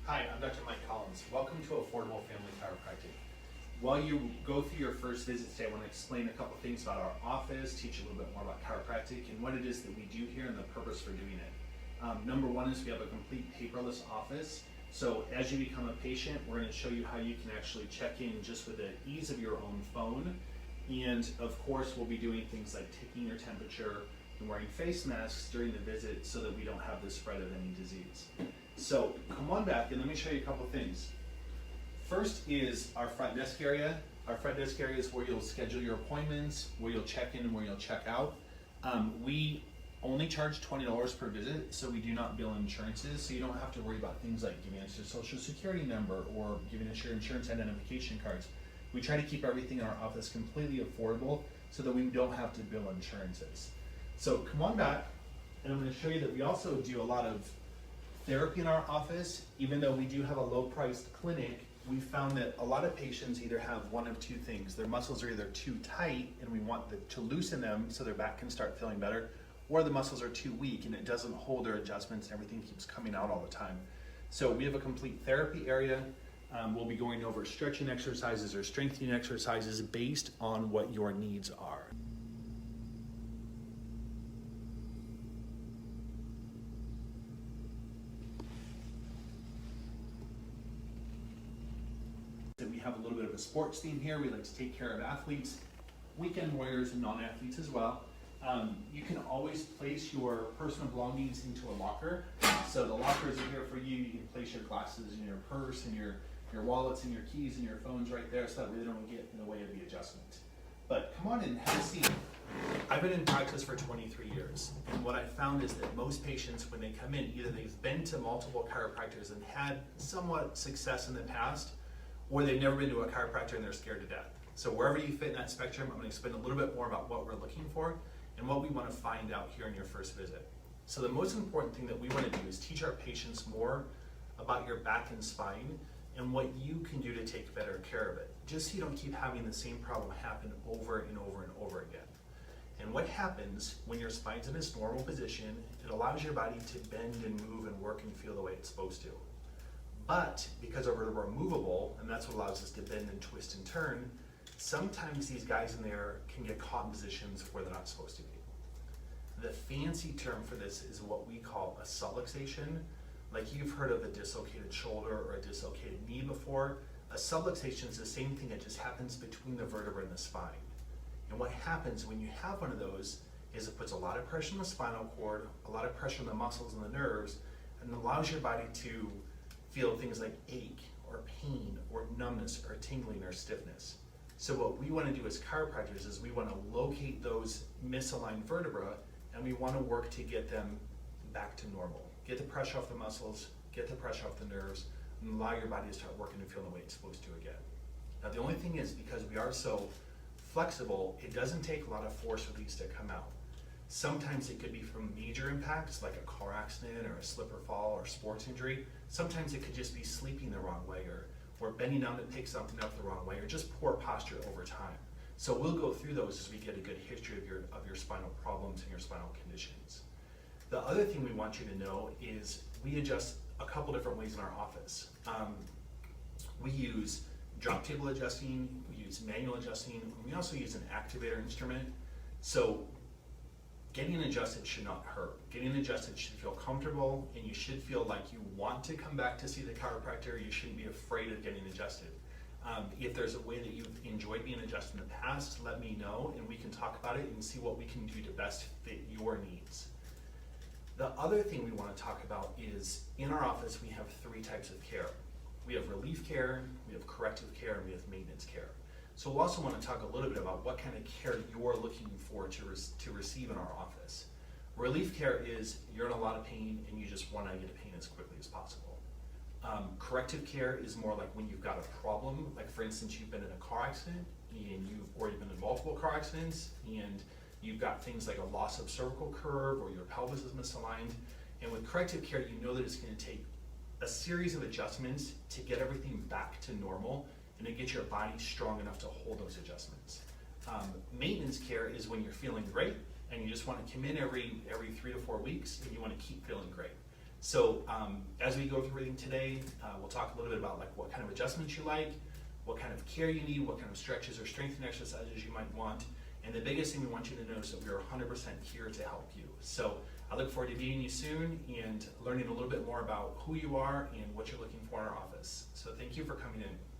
Hi, I'm Dr. Mike Collins. Welcome to Affordable Family Chiropractic. While you go through your first visit today, I want to explain a couple things about our office, teach you a little bit more about chiropractic and what it is that we do here and the purpose for doing it. Number one is we have a complete paperless office. So as you become a patient, we're going to show you how you can actually check in just with the ease of your own phone. And of course, we'll be doing things like taking your temperature and wearing face masks during the visit so that we don't have the spread of any disease. So come on back and let me show you a couple things. First is our front desk area. Our front desk area is where you'll schedule your appointments, where you'll check in and where you'll check out. We only charge $20 per visit, so we do not bill insurances, so you don't have to worry about things like giving us your social security number or giving us your insurance identification cards. We try to keep everything in our office completely affordable so that we don't have to bill insurances. So come on back, and I'm going to show you that we also do a lot of therapy in our office. Even though we do have a low-priced clinic, we found that a lot of patients either have one of two things. Their muscles are either too tight and we want to loosen them so their back can start feeling better, or the muscles are too weak and it doesn't hold their adjustments and everything keeps coming out all the time. So we have a complete therapy area. We'll be going over stretching exercises or strengthening exercises based on what your needs are. We have a little bit of a sports theme here. We like to take care of athletes, weekend warriors, and non-athletes as well. You can always place your personal belongings into a locker. So the lockers are here for you. You can place your glasses and your purse and your wallets and your keys and your phones right there so that way they don't get in the way of the adjustment. But come on in, have a seat. I've been in practice for 23 years, and what I found is that most patients, when they come in, either they've been to multiple chiropractors and had somewhat success in the past, or they've never been to a chiropractor and they're scared to death. So wherever you fit in that spectrum, I'm going to explain a little bit more about what we're looking for and what we want to find out here in your first visit. So the most important thing that we want to do is teach our patients more about your back and spine and what you can do to take better care of it, just so you don't keep having the same problem happen over and over and over again. And what happens when your spine's in its normal position, it allows your body to bend and move and work and feel the way it's supposed to. But because our vertebrae are movable, and that's what allows us to bend and twist and turn, sometimes these guys in there can get caught in positions where they're not supposed to be. The fancy term for this is what we call a subluxation. Like you've heard of a dislocated shoulder or a dislocated knee before. A subluxation is the same thing that just happens between the vertebra and the spine. And what happens when you have one of those is it puts a lot of pressure on the spinal cord, a lot of pressure on the muscles and the nerves, and allows your body to feel things like ache or pain or numbness or tingling or stiffness. So what we want to do as chiropractors is we want to locate those misaligned vertebrae and we want to work to get them back to normal. Get the pressure off the muscles, get the pressure off the nerves, and allow your body to start working and feeling the way it's supposed to again. Now the only thing is, because we are so flexible, it doesn't take a lot of force for these to come out. Sometimes it could be from major impacts like a car accident or a slip or fall or sports injury. Sometimes it could just be sleeping the wrong way or bending down to pick something up the wrong way or just poor posture over time. So we'll go through those as we get a good history of your spinal problems and your spinal conditions. The other thing we want you to know is we adjust a couple different ways in our office. We use drop table adjusting, we use manual adjusting, and we also use an activator instrument. So getting adjusted should not hurt. Getting adjusted should feel comfortable, and you should feel like you want to come back to see the chiropractor. You shouldn't be afraid of getting adjusted. If there's a way that you've enjoyed being adjusted in the past, let me know, and we can talk about it and see what we can do to best fit your needs. The other thing we want to talk about is, in our office, we have three types of care. We have relief care, we have corrective care, and we have maintenance care. So we'll also want to talk a little bit about what kind of care you're looking for to receive in our office. Relief care is you're in a lot of pain and you just want to get pain as quickly as possible. Corrective care is more like when you've got a problem, like for instance, you've been in a car accident and you've been in multiple car accidents and you've got things like a loss of cervical curve or your pelvis is misaligned. And with corrective care, you know that it's going to take a series of adjustments to get everything back to normal and to get your body strong enough to hold those adjustments. Maintenance care is when you're feeling great and you just want to come in every 3 to 4 weeks and you want to keep feeling great. So as we go through everything today, we'll talk a little bit about like what kind of adjustments you like, what kind of care you need, what kind of stretches or strengthening exercises you might want. And the biggest thing we want you to know is that we're 100% here to help you. So I look forward to meeting you soon and learning a little bit more about who you are and what you're looking for in our office. So thank you for coming in.